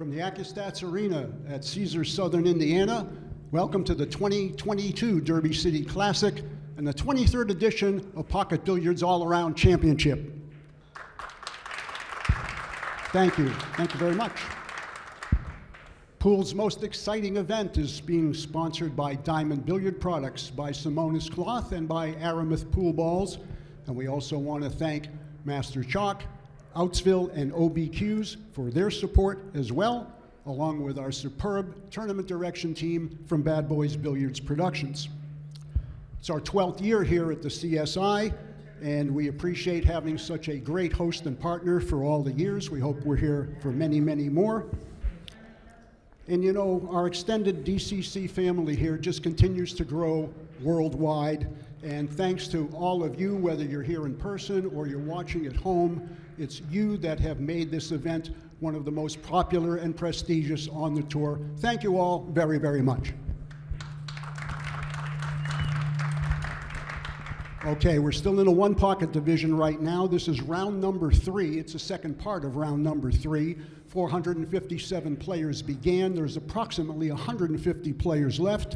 From the Accu-Stats Arena at Caesars Southern Indiana, welcome to the 2022 Derby City Classic and the 23rd edition of Pocket Billiards All-Around Championship. Thank you. Thank you very much. Pool's most exciting event is being sponsored by Diamond Billiard Products, by Simonis Cloth, and by Aramuth Pool Balls. And we also want to thank Master Chalk, Outsville, and OBQs for their support as well, along with our superb tournament direction team from Bad Boys Billiards Productions. It's our 12th year here at the CSI, and we appreciate having such a great host and partner for all the years. We hope we're here for many, many more. And you know, our extended DCC family here just continues to grow worldwide. And thanks to all of you, whether you're here in person or you're watching at home, it's you that have made this event one of the most popular and prestigious on the tour. Thank you all very, very much. Okay, we're still in a one-pocket division right now. This is round number 3. It's the second part of round number 3. 457 players began. There's approximately 150 players left.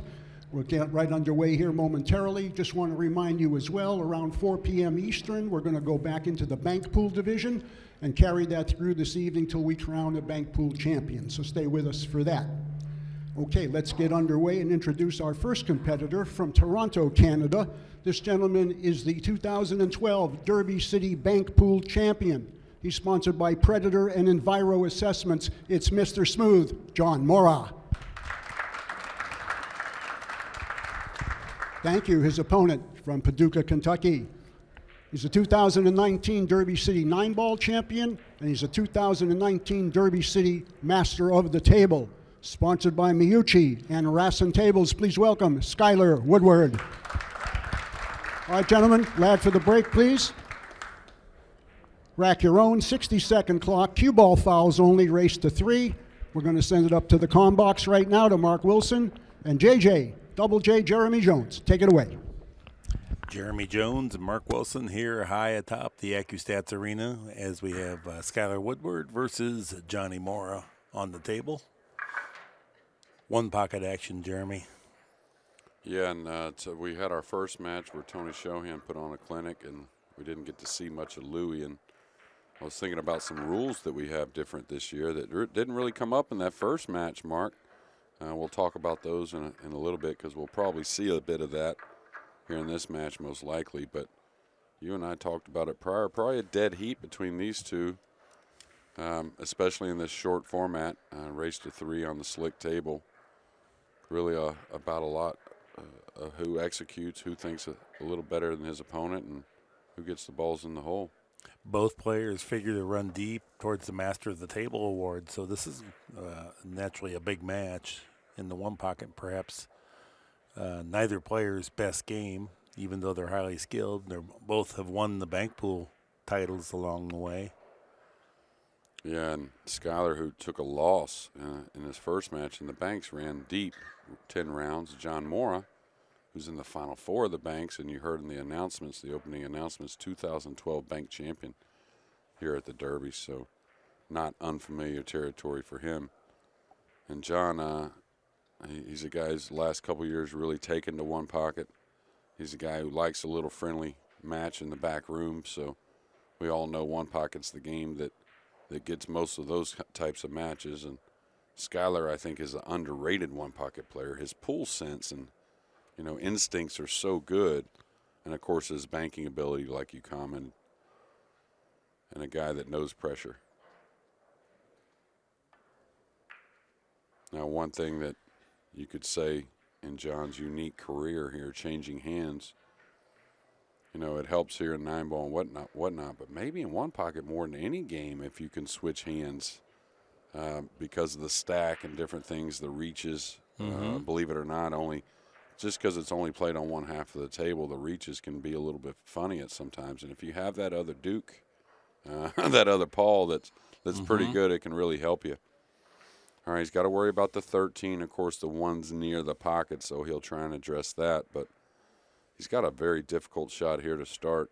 We'll get right underway here momentarily. Just want to remind you as well, around 4 p.m. Eastern, we're going to go back into the bank pool division and carry that through this evening till we crown a bank pool champion. So stay with us for that. Okay, let's get underway and introduce our first competitor from Toronto, Canada. This gentleman is the 2012 Derby City Bank Pool Champion. He's sponsored by Predator and Enviro Assessments. It's Mr. Smooth, John Morra. Thank you. His opponent from Paducah, Kentucky. He's a 2019 Derby City 9-ball champion, and he's a 2019 Derby City Master of the Table. Sponsored by Miyuchi and Rassin Tables. Please welcome Skyler Woodward. All right, gentlemen, lad for the break, please. Rack your own 60-second clock. Cue ball fouls only, race to 3. We're going to send it up to the comm box right now to Mark Wilson and JJ, Double J, Jeremy Jones. Take it away. Jeremy Jones and Mark Wilson here high atop the Accu-Stats Arena as we have Skyler Woodward versus Johnny Morra on the table. One pocket action, Jeremy. Yeah, and so we had our first match where Tony Shohan put on a clinic, and we didn't get to see much of Louis. And I was thinking about some rules that we have different this year that didn't really come up in that first match, Mark. We'll talk about those in a little bit because we'll probably see a bit of that here in this match most likely. But you and I talked about it prior. Probably a dead heat between these two, especially in this short format, race to 3 on the slick table. Really about a lot of who executes, who thinks a little better than his opponent, and who gets the balls in the hole. Both players figure to run deep towards the Master of the Table award, so this is naturally a big match in the one pocket, perhaps neither player's best game, even though they're highly skilled. They both have won the bank pool titles along the way. Yeah, and Skyler, who took a loss in his first match in the banks, ran deep 10 rounds. John Morra, who's in the final 4 of the banks, and you heard in the announcements, the opening announcements, 2012 bank champion here at the Derby, so not unfamiliar territory for him. And John, he's a guy who's the last couple of years really taken to one pocket. He's a guy who likes a little friendly match in the back room, so we all know one pocket's the game that gets most of those types of matches. And Skyler, I think, is an underrated one-pocket player. His pool sense and, instincts are so good. And, of course, his banking ability, like you commented, and a guy that knows pressure. Now, one thing that you could say in John's unique career here, changing hands, it helps here in 9-ball and whatnot, but maybe in one pocket more than any game if you can switch hands because of the stack and different things, the reaches. Believe it or not, only just because it's only played on one half of the table, the reaches can be a little bit funny at sometimes. And if you have that other Duke, that other Paul that's pretty good, it can really help you. All right, he's got to worry about the 13. Of course, the one's near the pocket, so he'll try and address that. But he's got a very difficult shot here to start.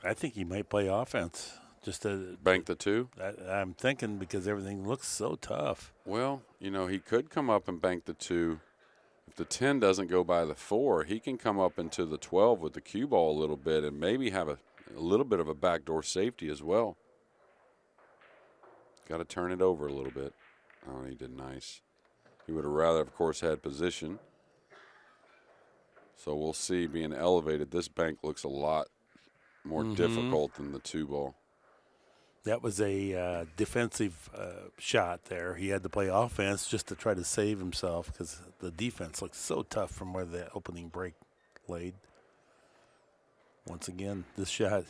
I think he might play offense. Just to Bank the 2? I'm thinking because everything looks so tough. Well, you know, he could come up and bank the 2. If the 10 doesn't go by the 4, he can come up into the 12 with the cue ball a little bit and maybe have a little bit of a backdoor safety as well. Got to turn it over a little bit. Oh, he did nice. He would have rather, of course, had position. So we'll see. Being elevated, this bank looks a lot more difficult than the 2 ball. That was a defensive shot there. He had to play offense just to try to save himself because the defense looked so tough from where the opening break laid. Once again, this shot.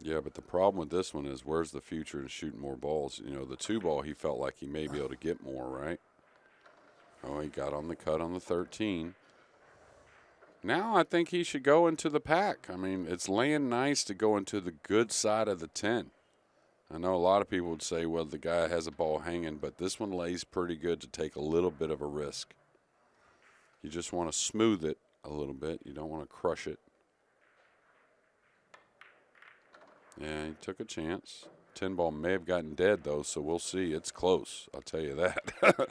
Yeah, but the problem with this one is where's the future in shooting more balls? You know, the 2 ball, he felt like he may be able to get more, right? Oh, he got on the cut on the 13. Now I think he should go into the pack. I mean, it's laying nice to go into the good side of the 10. I know a lot of people would say, well, the guy has a ball hanging, but this one lays pretty good to take a little bit of a risk. You just want to smooth it a little bit. You don't want to crush it. Yeah, he took a chance. 10 ball may have gotten dead, though, so we'll see. It's close, I'll tell you that.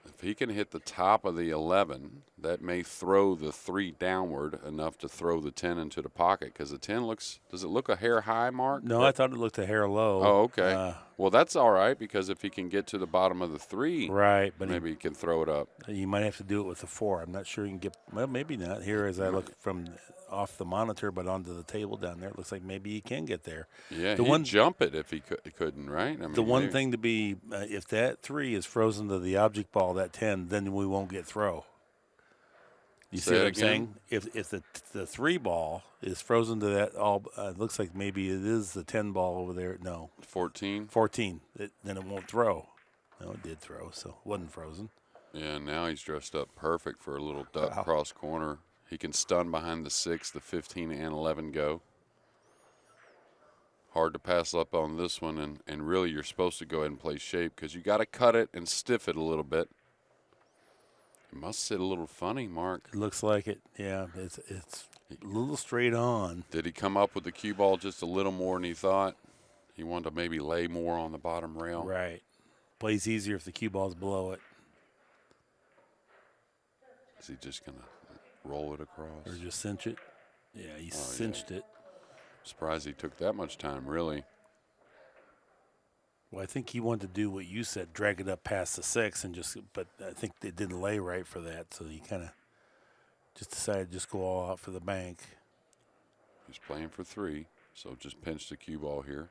If he can hit the top of the 11, that may throw the 3 downward enough to throw the 10 into the pocket because the 10 looks – does it look a hair high, Mark? No, I thought it looked a hair low. Oh, okay. Well, that's all right because if he can get to the bottom of the 3, right, but maybe he can throw it up. You might have to do it with the 4. I'm not sure you can get – well, maybe not. Here as I look from off the monitor but onto the table down there, it looks like maybe he can get there. Yeah, he'd jump it if he couldn't, right? I mean, the one thing to be if that 3 is frozen to the object ball, that 10, then we won't get throw. You see what I'm saying? If the 3 ball is frozen to that, it looks like maybe it is the 10 ball over there. No. 14? 14. Then it won't throw. No, it did throw, so it wasn't frozen. Yeah, now he's dressed up perfect for a little duck cross corner. He can stun behind the 6, the 15 and 11 go. Hard to pass up on this one, and really you're supposed to go ahead and play shape because you got to cut it and stiff it a little bit. It must sit a little funny, Mark. It looks like it. Yeah, it's a little straight on. Did he come up with the cue ball just a little more than he thought? He wanted to maybe lay more on the bottom rail. Right. Plays easier if the cue ball's below it. Is he just going to roll it across? Or just cinch it? Yeah, he cinched it. Surprised he took that much time, really. Well, I think he wanted to do what you said, drag it up past the 6, but I think it didn't lay right for that, so he kind of just decided to just go all out for the bank. He's playing for 3, so just pinch the cue ball here.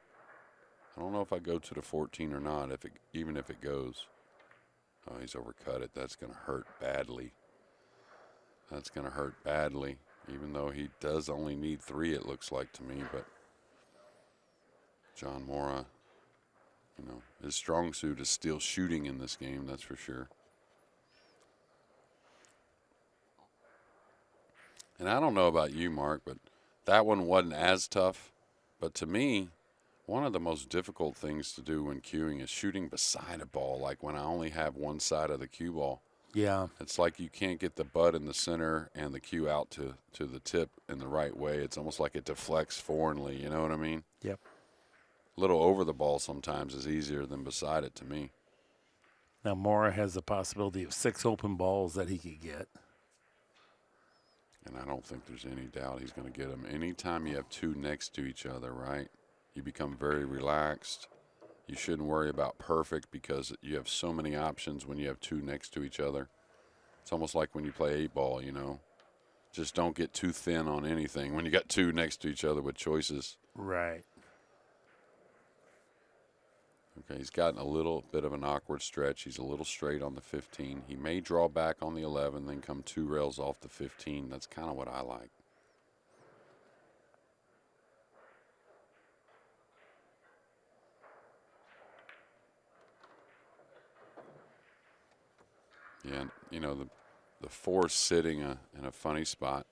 I don't know if I go to the 14 or not, even if it goes. Oh, he's overcut it. That's going to hurt badly. That's going to hurt badly, even though he does only need 3, it looks like to me. But John Morra, you know, his strong suit is still shooting in this game, that's for sure. And I don't know about you, Mark, but that one wasn't as tough. But to me, one of the most difficult things to do when cueing is shooting beside a ball, like when I only have one side of the cue ball. Yeah. It's like you can't get the butt in the center and the cue out to the tip in the right way. It's almost like it deflects foreignly, you know what I mean? Yep. A little over the ball sometimes is easier than beside it to me. Now, Morra has the possibility of 6 open balls that he could get. And I don't think there's any doubt he's going to get them. Anytime you have 2 next to each other, right, you become very relaxed. You shouldn't worry about perfect because you have so many options when you have 2 next to each other. It's almost like when you play 8-ball, you know. Just don't get too thin on anything when you got 2 next to each other with choices. Right. Okay, he's gotten a little bit of an awkward stretch. He's a little straight on the 15. He may draw back on the 11, then come 2 rails off the 15. That's kind of what I like. Yeah, you know, the 4's sitting in a funny spot.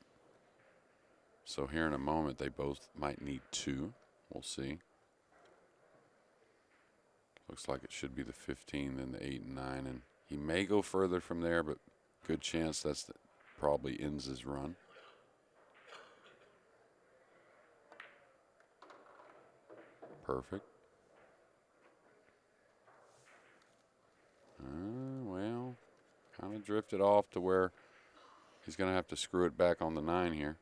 So here in a moment, they both might need 2. We'll see. Looks like it should be the 15, then the 8 and 9. And he may go further from there, but good chance probably ends his run. Perfect. Well, kind of drifted off to where he's going to have to screw it back on the 9 here.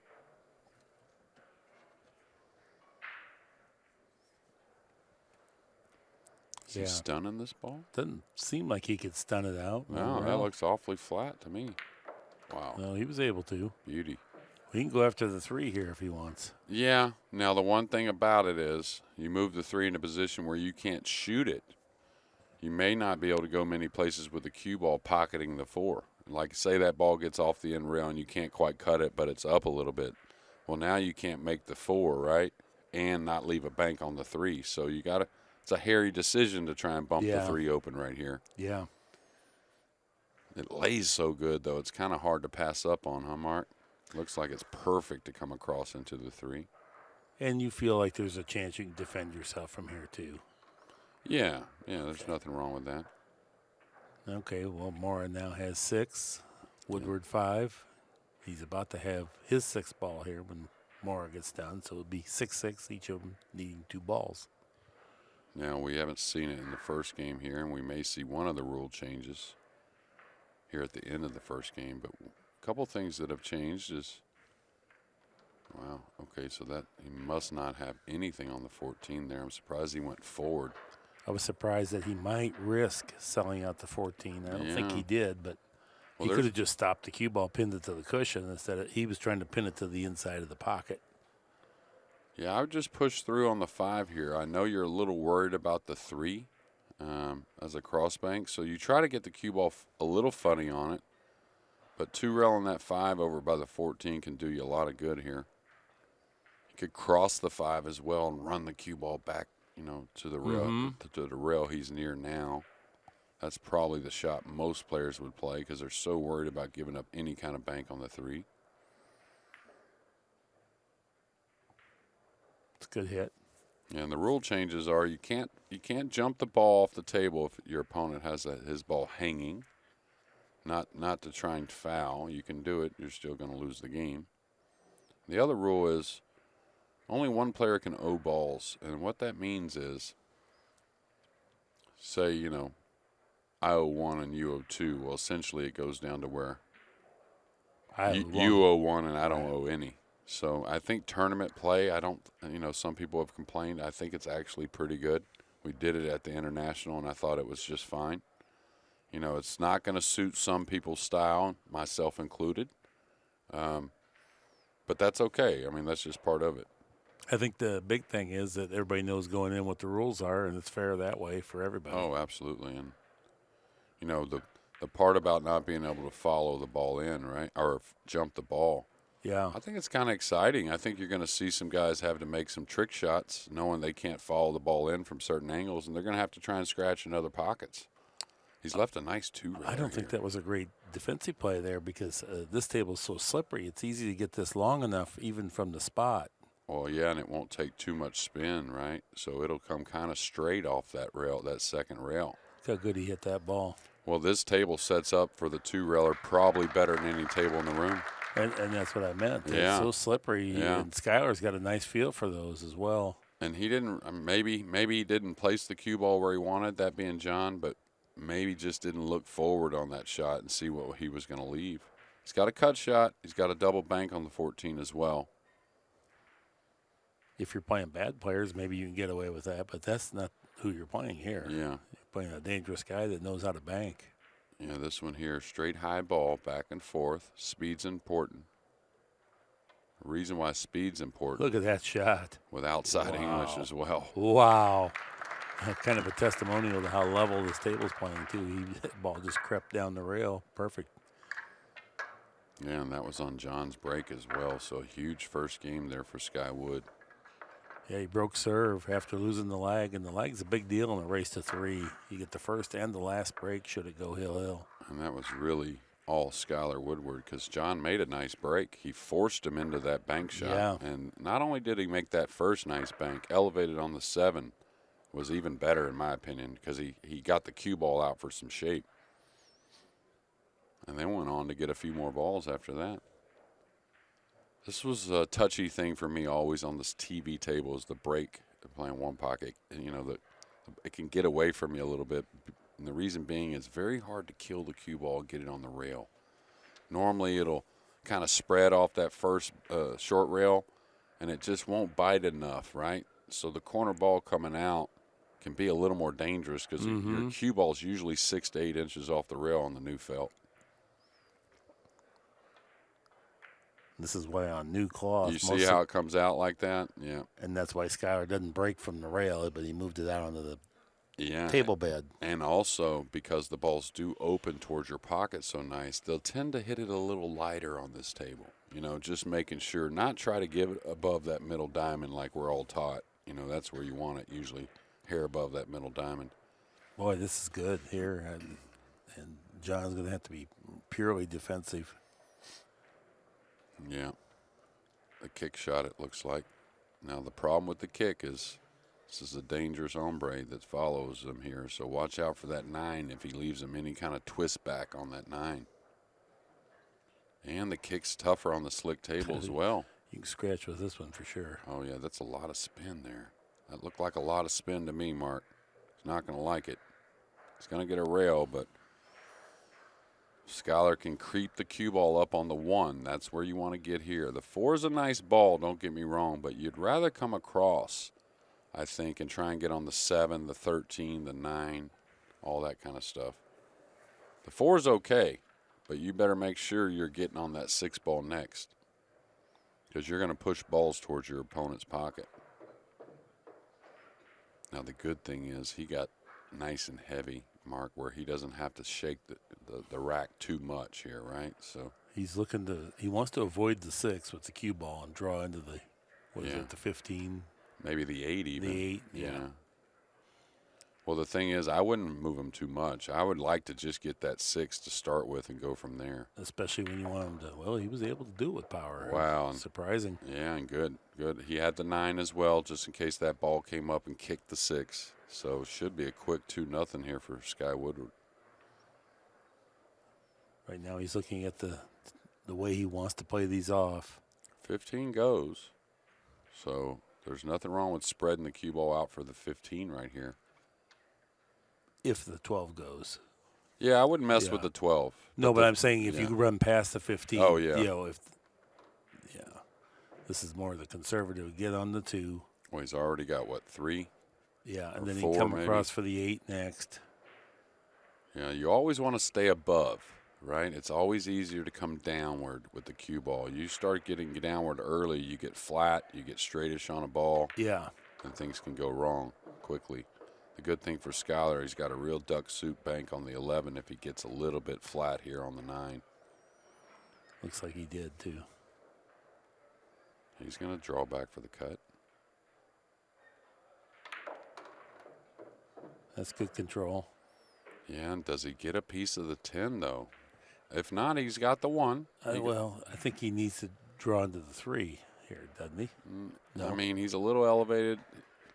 Is he stunning this ball? Doesn't seem like he could stun it out. No, that looks awfully flat to me. Wow. No, he was able to. Beauty. He can go after the 3 here if he wants. Yeah. Now, the one thing about it is you move the 3 in a position where you can't shoot it. You may not be able to go many places with the cue ball pocketing the 4. Like, say that ball gets off the end rail and you can't quite cut it, but it's up a little bit. Well, now you can't make the 4, right? And not leave a bank on the 3. So you got to, it's a hairy decision to try and bump the 3 open right here. Yeah. It lays so good, though. It's kind of hard to pass up on, huh, Mark? Looks like it's perfect to come across into the 3. And you feel like there's a chance you can defend yourself from here, too. Yeah, there's nothing wrong with that. Okay, well, Morra now has 6. Woodward 5. He's about to have his 6th ball here when Morra gets done, so it'll be 6-6, each of them needing 2 balls. Now, we haven't seen it in the first game here, and we may see one of the rule changes here at the end of the first game. But a couple things that have changed is, wow, okay, so that he must not have anything on the 14 there. I'm surprised he went forward. I was surprised that he might risk selling out the 14. I don't think he did, but he could have just stopped the cue ball, pinned it to the cushion instead of he was trying to pin it to the inside of the pocket. Yeah, I would just push through on the 5 here. I know you're a little worried about the 3 as a cross bank, so you try to get the cue ball a little funny on it, but 2-railing that 5 over by the 14 can do you a lot of good here. You could cross the 5 as well and run the cue ball back, to the rail, to the rail he's near now. That's probably the shot most players would play because they're so worried about giving up any kind of bank on the 3. It's a good hit. And the rule changes are you can't jump the ball off the table if your opponent has his ball hanging. Not to try and foul. You can do it. You're still going to lose the game. The other rule is only one player can owe balls, and what that means is, say I owe 1 and you owe 2. Well, essentially it goes down to where you owe 1 and I don't owe any. So I think tournament play, some people have complained. I think it's actually pretty good. We did it at the International, and I thought it was just fine. It's not going to suit some people's style, myself included. But that's okay. I mean, that's just part of it. I think the big thing is that everybody knows going in what the rules are, and it's fair that way for everybody. Oh, absolutely. And, the part about not being able to follow the ball in, right, or jump the ball, yeah, I think it's kind of exciting. I think you're going to see some guys have to make some trick shots knowing they can't follow the ball in from certain angles, and they're going to have to try and scratch in other pockets. He's left a nice 2 right I don't think that was a great defensive play there because this table is so slippery. It's easy to get this long enough even from the spot. Well, yeah, and it won't take too much spin, right? So it'll come kind of straight off that rail, that second rail. Look how good he hit that ball. Well, this table sets up for the 2-railer probably better than any table in the room. And that's what I meant. Yeah. It's so slippery. Yeah. And Skyler's got a nice feel for those as well. And he didn't, maybe he didn't place the cue ball where he wanted, that being John, but maybe just didn't look forward on that shot and see what he was going to leave. He's got a cut shot. He's got a double bank on the 14 as well. If you're playing bad players, maybe you can get away with that, but that's not who you're playing here. Yeah. You're playing a dangerous guy that knows how to bank. Yeah, this one here, straight high ball, back and forth. Speed's important. The reason why speed's important. Look at that shot. With outside English as well. Wow. Kind of a testimonial to how level this table's playing, too. That ball just crept down the rail. Perfect. Yeah, and that was on John's break as well, so a huge first game there for Sky Wood. Yeah, he broke serve after losing the lag, and the lag's a big deal in a race to 3. You get the first and the last break should it go hill-hill. And that was really all Skyler Woodward because John made a nice break. He forced him into that bank shot. Yeah. And not only did he make that first nice bank, elevated on the 7 was even better in my opinion because he got the cue ball out for some shape. And then went on to get a few more balls after that. This was a touchy thing for me always on this TV table is the break you're playing one pocket, and it can get away from you a little bit. And the reason being, it's very hard to kill the cue ball and get it on the rail. Normally, it'll kind of spread off that first short rail, and it just won't bite enough, right? So the corner ball coming out can be a little more dangerous because your cue ball is usually 6 to 8 inches off the rail on the new felt. This is why on new cloth. You see how it comes out like that? Yeah. And that's why Skyler doesn't break from the rail, but he moved it out onto the table bed. And also, because the balls do open towards your pocket so nice, they'll tend to hit it a little lighter on this table. Just making sure, not try to give it above that middle diamond like we're all taught. That's where you want it, usually hair above that middle diamond. Boy, this is good here. And John's going to have to be purely defensive. Yeah. The kick shot, it looks like. Now, the problem with the kick is this is a dangerous hombre that follows him here, so watch out for that 9 if he leaves him any kind of twist back on that 9. And the kick's tougher on the slick table as well. You can scratch with this one for sure. Oh, yeah, that's a lot of spin there. That looked like a lot of spin to me, Mark. He's not going to like it. He's going to get a rail, but Skyler can creep the cue ball up on the 1. That's where you want to get here. The 4 is a nice ball, don't get me wrong, but you'd rather come across, I think, and try and get on the 7, the 13, the 9, all that kind of stuff. The 4 is okay, but you better make sure you're getting on that 6 ball next because you're going to push balls towards your opponent's pocket. Now, the good thing is he got nice and heavy, Mark, where he doesn't have to shake the rack too much here, right? So he wants to avoid the 6 with the cue ball and draw into the, the 15? Maybe the 8 even. The 8, yeah. Well, the thing is, I wouldn't move him too much. I would like to just get that 6 to start with and go from there. Especially when you want him to, well, he was able to do it with power. Wow. Surprising. Yeah, and good. He had the 9 as well, just in case that ball came up and kicked the 6. So it should be a quick 2-0 here for Sky Woodward. Right now he's looking at the way he wants to play these off. 15 goes. So there's nothing wrong with spreading the cue ball out for the 15 right here. If the 12 goes. Yeah, I wouldn't mess with the 12. No, but I'm saying if you run past the 15. Oh, yeah. This is more the conservative. Get on the 2. Well, he's already got, 3? Yeah, and or then he 4 come maybe across for the 8 next. Yeah, you always want to stay above, right? It's always easier to come downward with the cue ball. You start getting downward early, you get flat, you get straightish on a ball. Yeah. And things can go wrong quickly. The good thing for Skyler, he's got a real duck soup bank on the 11 if he gets a little bit flat here on the 9. Looks like he did, too. He's going to draw back for the cut. That's good control. Yeah, and does he get a piece of the 10, though? If not, he's got the 1. Well, I think he needs to draw into the 3 here, doesn't he? No. I mean, he's a little elevated.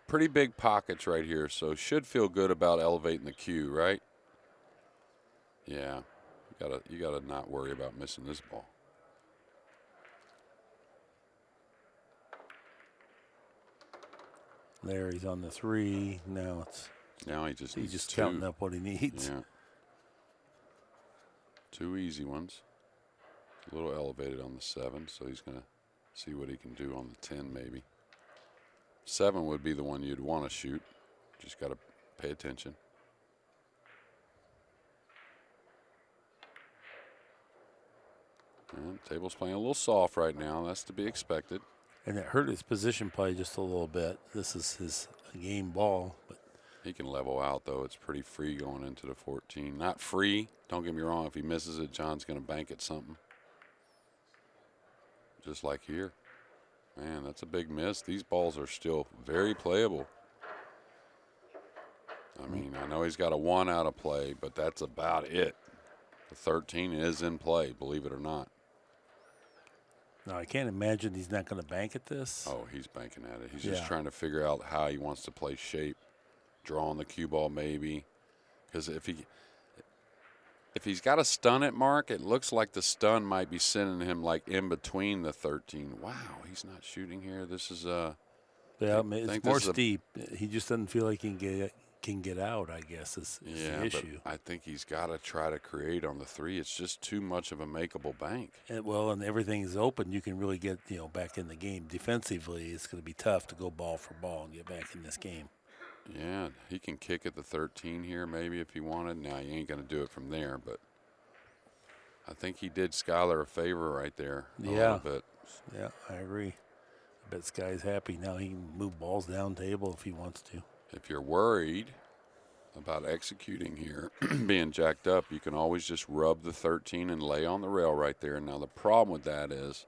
Pretty big pockets right here, so should feel good about elevating the cue, right? Yeah, you gotta not worry about missing this ball. There, he's on the 3. Now he's just counting up what he needs. Yeah. 2 easy ones. A little elevated on the 7, so he's gonna see what he can do on the 10 maybe. 7 would be the one you'd want to shoot. Just got to pay attention. And table's playing a little soft right now. That's to be expected. And it hurt his position play just a little bit. This is his game ball. But he can level out, though. It's pretty free going into the 14. Not free. Don't get me wrong. If he misses it, John's going to bank it something. Just like here. Man, that's a big miss. These balls are still very playable. I mean, I know he's got a 1 out of play, but that's about it. The 13 is in play, believe it or not. No, I can't imagine he's not going to bank at this. Oh, he's banking at it. He's just trying to figure out how he wants to play shape, drawing the cue ball maybe. Because if he's got a stun at Mark, it looks like the stun might be sending him like in between the 13. Wow, he's not shooting here. This is Yeah, think it's this more is a- steep. He just doesn't feel like he can get out, I guess, is Yeah, the but issue. I think he's got to try to create on the 3. It's just too much of a makeable bank. And everything's open. You can really get back in the game. Defensively, it's going to be tough to go ball for ball and get back in this game. Yeah, he can kick at the 13 here maybe if he wanted. Now, he ain't going to do it from there, but I think he did Skyler a favor right there a little bit. Yeah, I agree. I bet Sky's happy now. He can move balls down table if he wants to. If you're worried about executing here, being jacked up, you can always just rub the 13 and lay on the rail right there. Now, the problem with that is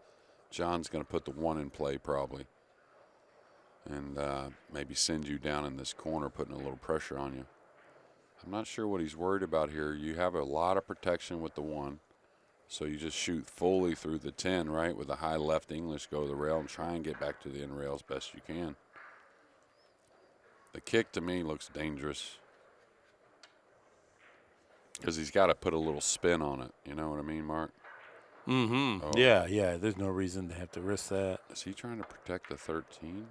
John's going to put the 1 in play probably and maybe send you down in this corner, putting a little pressure on you. I'm not sure what he's worried about here. You have a lot of protection with the 1, so you just shoot fully through the 10, right, with a high left English, go to the rail and try and get back to the end rail as best you can. The kick to me looks dangerous because he's got to put a little spin on it. You know what I mean, Mark? Mm-hmm. Oh. Yeah. There's no reason to have to risk that. Is he trying to protect the 13?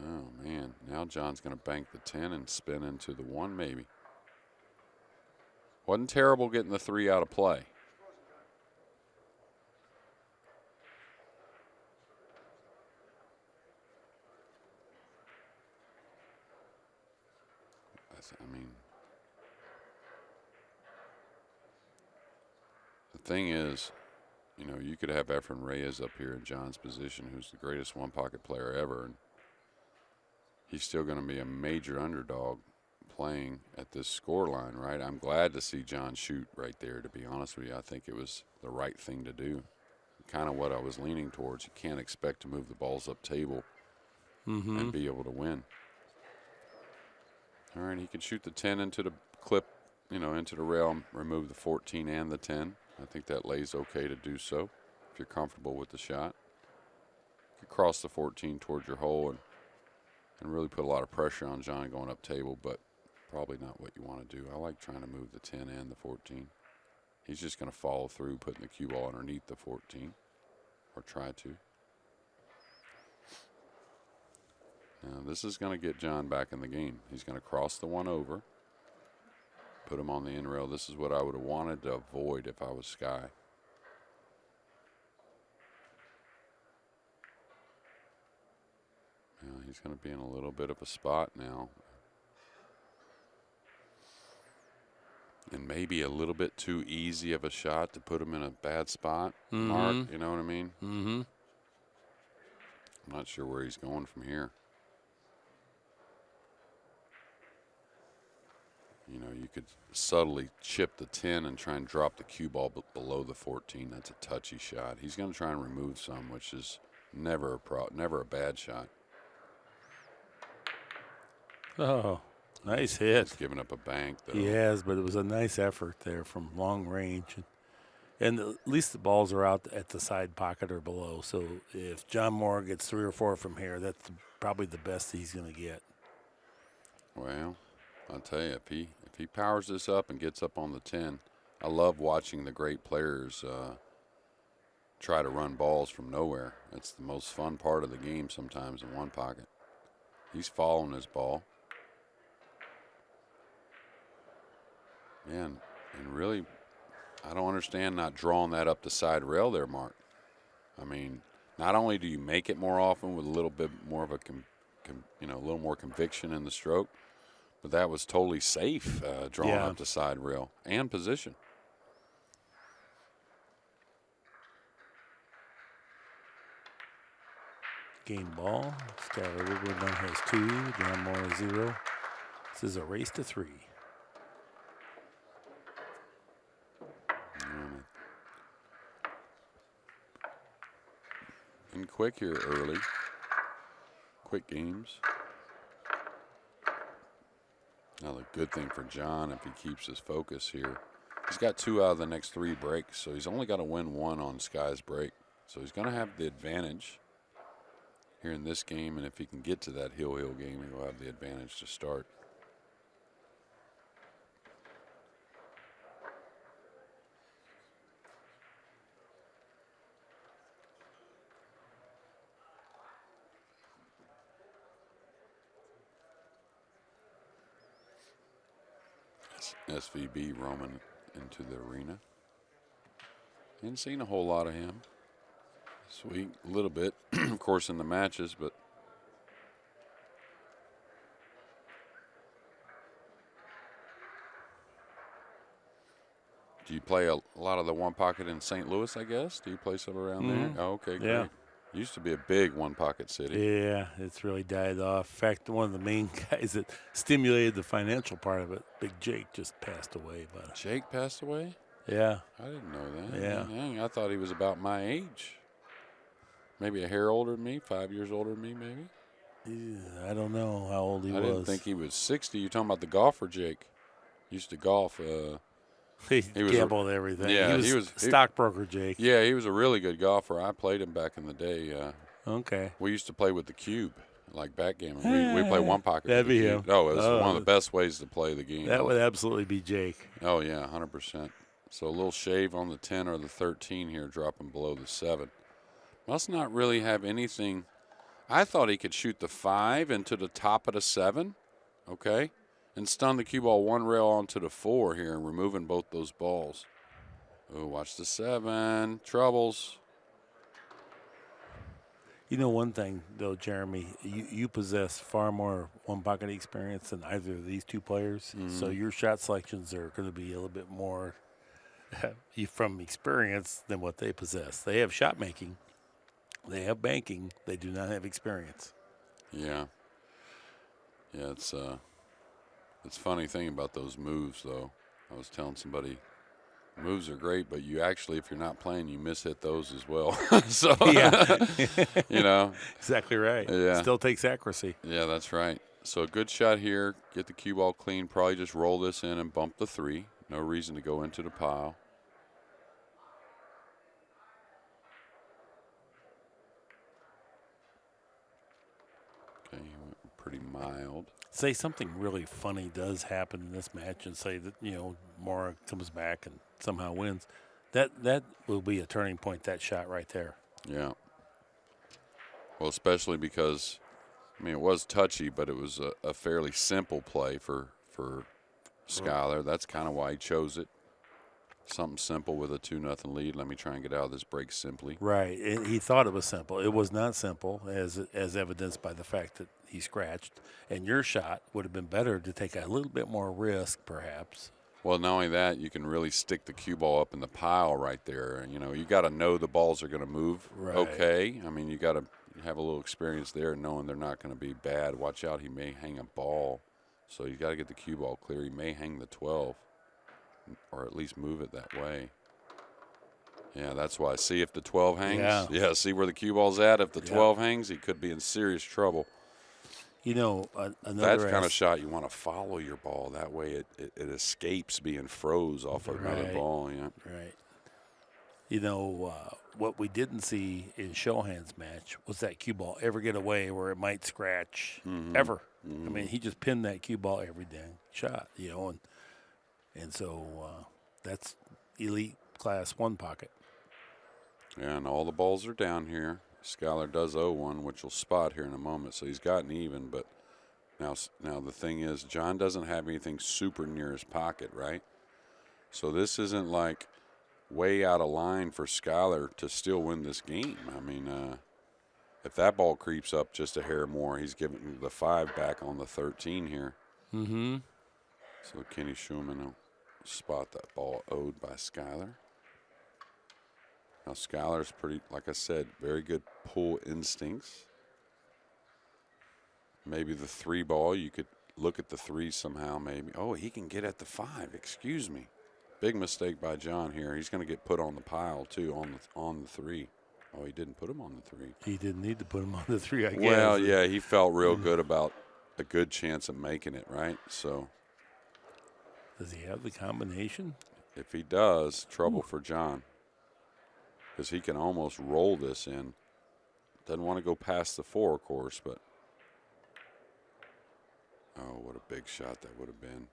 Oh, man. Now John's going to bank the 10 and spin into the 1 maybe. Wasn't terrible getting the 3 out of play. I mean, the thing is, you could have Efren Reyes up here in John's position, who's the greatest one-pocket player ever, and he's still going to be a major underdog playing at this score line, right? I'm glad to see John shoot right there, to be honest with you. I think it was the right thing to do. Kind of what I was leaning towards. You can't expect to move the balls up table and be able to win. All right, he can shoot the 10 into the clip, into the rail, and remove the 14 and the 10. I think that lays okay to do so if you're comfortable with the shot. You could cross the 14 towards your hole and really put a lot of pressure on John going up table, but probably not what you want to do. I like trying to move the 10 and the 14. He's just going to follow through, putting the cue ball underneath the 14, or try to. Now, this is going to get John back in the game. He's going to cross the 1 over, put him on the in rail. This is what I would have wanted to avoid if I was Sky. Now, he's going to be in a little bit of a spot now. And maybe a little bit too easy of a shot to put him in a bad spot, Mark. You know what I mean? Mm-hmm. I'm not sure where he's going from here. You could subtly chip the 10 and try and drop the cue ball below the 14. That's a touchy shot. He's going to try and remove some, which is never a bad shot. Oh, nice hit. He's giving up a bank, though. He has, but it was a nice effort there from long range. And at least the balls are out at the side pocket or below. So if John Morra gets 3 or 4 from here, that's probably the best he's going to get. Well, I'll tell you, if he powers this up and gets up on the 10, I love watching the great players try to run balls from nowhere. It's the most fun part of the game sometimes in one pocket. He's following his ball. Man, and really, I don't understand not drawing that up the side rail there, Mark. I mean, not only do you make it more often with a little bit more of a, a little more conviction in the stroke, but that was totally safe drawing up the side rail and position. Game ball. Skyler Woodward now has 2. John Morra 0. This is a race to 3. And quick here early. Quick games. Now the good thing for John, if he keeps his focus here, he's got 2 out of the next 3 breaks, so he's only got to win 1 on Sky's break. So he's going to have the advantage here in this game, and if he can get to that Hill game, he'll have the advantage to start. SVB roaming into the arena. Hadn't seen a whole lot of him this week. A little bit, of course, in the matches, but do you play a lot of the one pocket in St. Louis, I guess? Do you play some around there? Oh, okay, great. Yeah. Used to be a big one pocket city. Yeah, it's really died off. In fact, one of the main guys that stimulated the financial part of it, Big Jake, just passed away. But Jake passed away? yeah, I didn't know that. Yeah. Dang, I thought he was about my age. Maybe a hair older than me, 5 years older than me, maybe. yeah, I don't know how old he I was. didn't think he was 60. You're talking about the golfer, Jake. Used to golf. He was gambled everything. yeah, he was stockbroker Jake. Yeah, he was a really good golfer. I played him back in the day. Okay. We used to play with the cube, like backgammon. We play one pocket. That'd with the be cube. him. Oh, it was one of Oh. the best ways to play the game. That would absolutely be Jake. Oh, yeah, 100%. So a little shave on the 10 or the 13 here, dropping below the 7. Must not really have anything. I thought he could shoot the 5 into the top of the 7, okay, and stun the cue ball one rail onto the 4 here and removing both those balls. Oh, watch the 7. Troubles. You know one thing, though, Jeremy, you possess far more one-pocket experience than either of these two players, so your shot selections are going to be a little bit more from experience than what they possess. They have shot making. They have banking. They do not have experience. Yeah. Yeah, it's funny thing about those moves, though. I was telling somebody, moves are great, but you actually, if you're not playing, you miss-hit those as well. So, Yeah. you know. Exactly right. Yeah. Still takes accuracy. Yeah, that's right. So a good shot here. Get the cue ball clean. Probably just roll this in and bump the 3. No reason to go into the pile. Okay, pretty mild. Say something really funny does happen in this match and say that, Morra comes back and somehow wins. That will be a turning point, that shot right there. Yeah. Well, especially because, it was touchy, but it was a fairly simple play for Skyler. That's kind of why he chose it. Something simple with a 2-0 lead. Let me try and get out of this break simply. Right. He thought it was simple. It was not simple, as evidenced by the fact that he scratched. And your shot would have been better to take a little bit more risk, perhaps. Well, not only that, you can really stick the cue ball up in the pile right there. You got to know the balls are going to move okay. You got to have a little experience there knowing they're not going to be bad. Watch out, he may hang a ball. So you got to get the cue ball clear. He may hang the 12 or at least move it that way. Yeah, that's why. See if the 12 hangs? Yeah, see where the cue ball's at? If the 12 hangs, he could be in serious trouble. Another That's the kind of shot you want to follow your ball. That way it escapes being froze off of another ball. Yeah. Right. What we didn't see in Shohan's match was that cue ball ever get away where it might scratch ever. He just pinned that cue ball every dang shot, and so that's elite class one pocket. Yeah, and all the balls are down here. Skyler does owe one, which will spot here in a moment, so he's gotten even. But now the thing is, John doesn't have anything super near his pocket, right? So this isn't like way out of line for Skyler to still win this game. If that ball creeps up just a hair more, he's giving the 5 back on the 13 here. Mm-hmm. So Kenny Schumann will spot that ball owed by Skyler. Now Skyler's pretty, like I said, very good pull instincts. Maybe the 3 ball, you could look at the 3 somehow maybe. Oh, he can get at the 5, excuse me. Big mistake by John here. He's going to get put on the pile too, on the 3. Oh, he didn't put him on the 3. He didn't need to put him on the 3, I guess. Well, yeah, he felt real good about a good chance of making it, right? So does he have the combination? If he does, trouble for John. Because he can almost roll this in. Doesn't want to go past the 4, of course, but. Oh, what a big shot that would have been.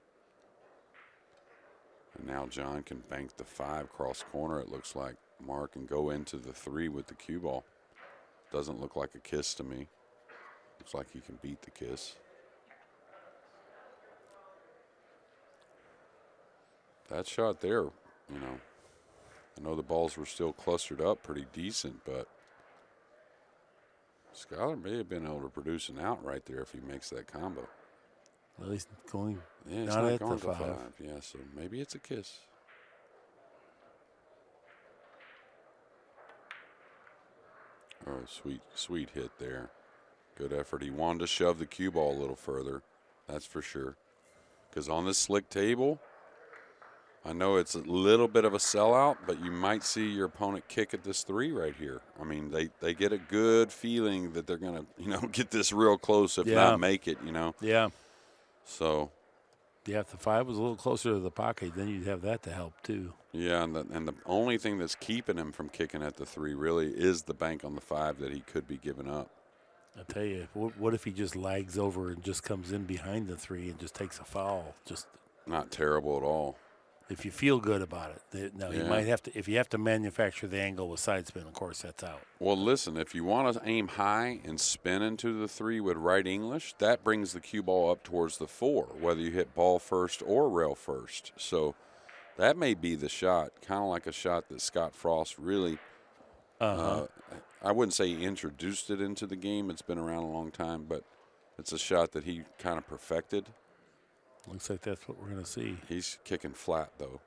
And now John can bank the 5 cross corner, it looks like. Mark and go into the 3 with the cue ball. Doesn't look like a kiss to me. Looks like he can beat the kiss. that shot there, you know, I know the balls were still clustered up pretty decent, but Skyler may have been able to produce an out right there if he makes that combo. Well, he's going Yeah, it's not not at going the to 5. five. Yeah, so maybe it's a kiss. Oh, sweet hit there. Good effort. He wanted to shove the cue ball a little further, that's for sure. Because on this slick table, I know it's a little bit of a sellout, but you might see your opponent kick at this 3 right here. I mean, they get a good feeling that they're going to, you know, get this real close, if not make it, you know. Yeah. So. Yeah, if the 5 was a little closer to the pocket, then you'd have that to help too. Yeah, and the only thing that's keeping him from kicking at the 3 really is the bank on the 5 that he could be giving up. I tell you, what if he just lags over and just comes in behind the 3 and just takes a foul? Just not terrible at all. If you feel good about it. Now, you might have to, if you have to manufacture the angle with side spin, of course, that's out. Well, listen, if you want to aim high and spin into the 3 with right English, that brings the cue ball up towards the 4, whether you hit ball first or rail first. So that may be the shot, kind of like a shot that Scott Frost really, I wouldn't say he introduced it into the game. It's been around a long time, but it's a shot that he kind of perfected. Looks like that's what we're going to see. He's kicking flat, though.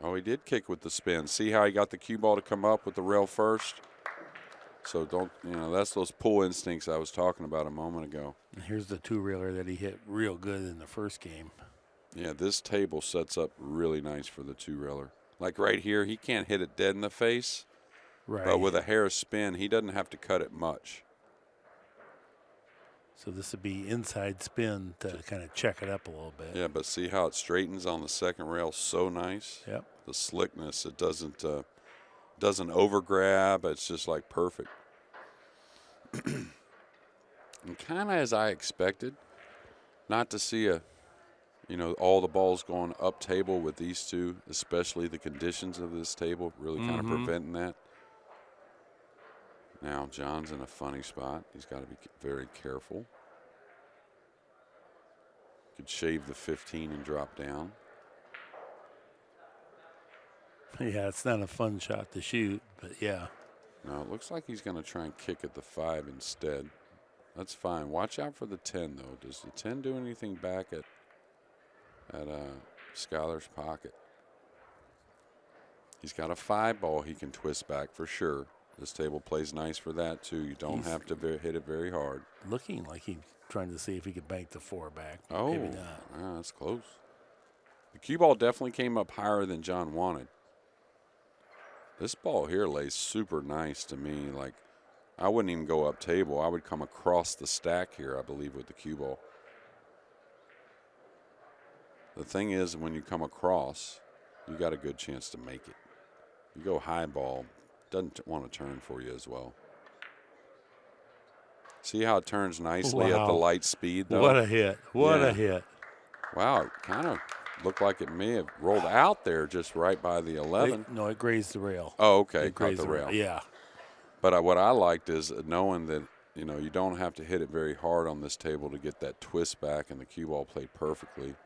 Oh, he did kick with the spin. See how he got the cue ball to come up with the rail first? So don't, you know, that's those pull instincts I was talking about a moment ago. And here's the 2-reeler that he hit real good in the first game. Yeah, this table sets up really nice for the 2-reeler. Like right here, he can't hit it dead in the face. Right. But with a hair spin, he doesn't have to cut it much. So this would be inside spin to kind of check it up a little bit. Yeah, but see how it straightens on the second rail so nice? Yep. The slickness, it doesn't overgrab. It's just like perfect. And kind of as I expected, not to see all the balls going up table with these 2, especially the conditions of this table really kind of preventing that. Now, John's in a funny spot. He's got to be very careful. Could shave the 15 and drop down. Yeah, it's not a fun shot to shoot, but yeah. No, it looks like he's going to try and kick at the 5 instead. That's fine. Watch out for the 10, though. Does the 10 do anything back at Skyler's pocket? He's got a 5 ball he can twist back for sure. This table plays nice for that, too. You don't have to hit it very hard. Looking like he's trying to see if he could bank the 4 back. Oh, maybe not. Yeah, that's close. The cue ball definitely came up higher than John wanted. This ball here lays super nice to me. Like, I wouldn't even go up table. I would come across the stack here, I believe, with the cue ball. The thing is, when you come across, you got a good chance to make it. You go high ball, doesn't want to turn for you as well. See how it turns nicely at the light speed, though? What a hit. What a hit. Wow, it kind of looked like it may have rolled out there just right by the 11. No, it grazed the rail. Oh, okay, It caught grazed the rail. Yeah. But what I liked is knowing that, you don't have to hit it very hard on this table to get that twist back, and the cue ball played perfectly.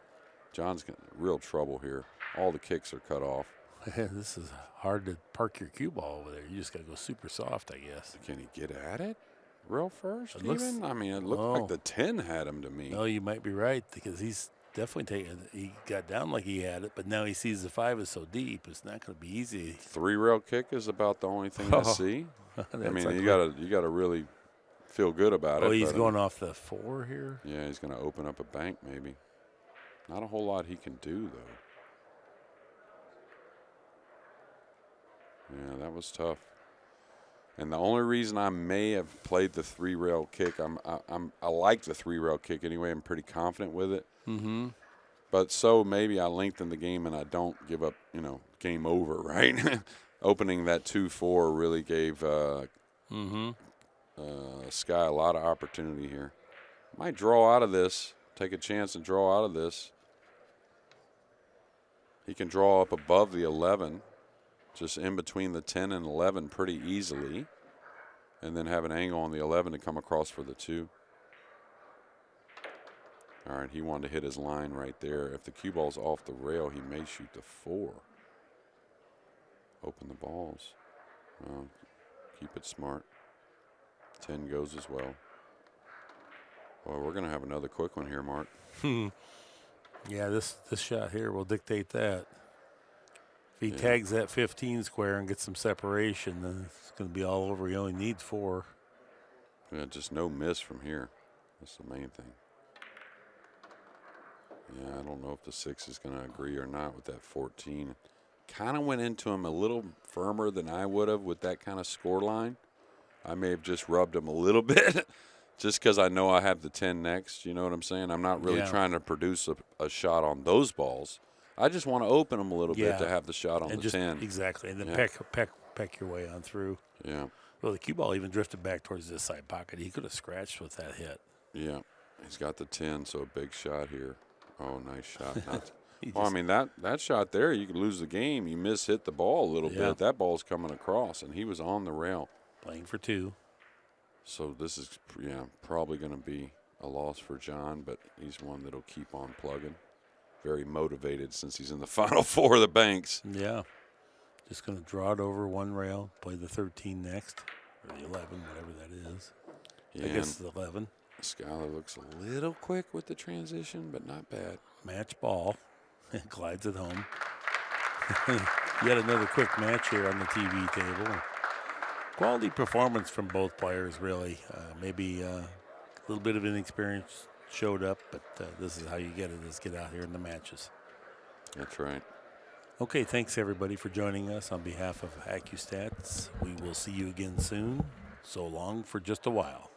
John's got real trouble here. All the kicks are cut off. This is hard to park your cue ball over there. You just got to go super soft, I guess. Can he get at it real first It looks- even? I mean, it looked like the 10 had him to me. No, you might be right because he's definitely he got down like he had it, but now he sees the 5 is so deep, it's not going to be easy. 3-rail kick is about the only thing I see. I mean, you gotta really feel good about it. Oh, he's going off the 4 here? Yeah, he's going to open up a bank maybe. Not a whole lot he can do, though. Yeah, that was tough. And the only reason I may have played the 3-rail kick, I like the 3-rail kick anyway. I'm pretty confident with it. Mm-hmm. But so maybe I lengthen the game and I don't give up, game over, right? Opening that 2-4 really gave Sky a lot of opportunity here. Might draw out of this, take a chance and draw out of this. He can draw up above the 11. Just in between the 10 and 11 pretty easily, and then have an angle on the 11 to come across for the 2. All right, he wanted to hit his line right there. If the cue ball's off the rail, he may shoot the 4. Open the balls. Well, keep it smart. 10 goes as well. Well, we're going to have another quick one here, Mark. Yeah, this shot here will dictate that. If he tags that 15 square and gets some separation, then it's going to be all over. He only needs 4. Yeah, just no miss from here. That's the main thing. Yeah, I don't know if the 6 is going to agree or not with that 14. Kind of went into him a little firmer than I would have with that kind of score line. I may have just rubbed him a little bit just because I know I have the 10 next. You know what I'm saying? I'm not really trying to produce a shot on those balls. I just want to open them a little bit to have the shot on the 10. Exactly, and then peck your way on through. Yeah. Well, the cue ball even drifted back towards this side pocket. He could have scratched with that hit. Yeah. He's got the 10, so a big shot here. Oh, nice shot. Well, I mean, that shot there, you could lose the game. You hit the ball a little bit. That ball's coming across, and he was on the rail. Playing for 2. So this is, probably going to be a loss for John, but he's one that'll keep on plugging. Very motivated since he's in the Final 4 of the Banks. Yeah. Just going to draw it over one rail, play the 13 next, or the 11, whatever that is. Yeah, I guess the 11. Skyler looks a little quick with the transition, but not bad. Match ball. Glides it home. Yet another quick match here on the TV table. Quality performance from both players, really. Maybe a little bit of inexperience showed up, but this is how you get it, is get out here in the matches. That's right. Okay, thanks everybody for joining us on behalf of Accu-Stats. We will see you again soon. So long for just a while.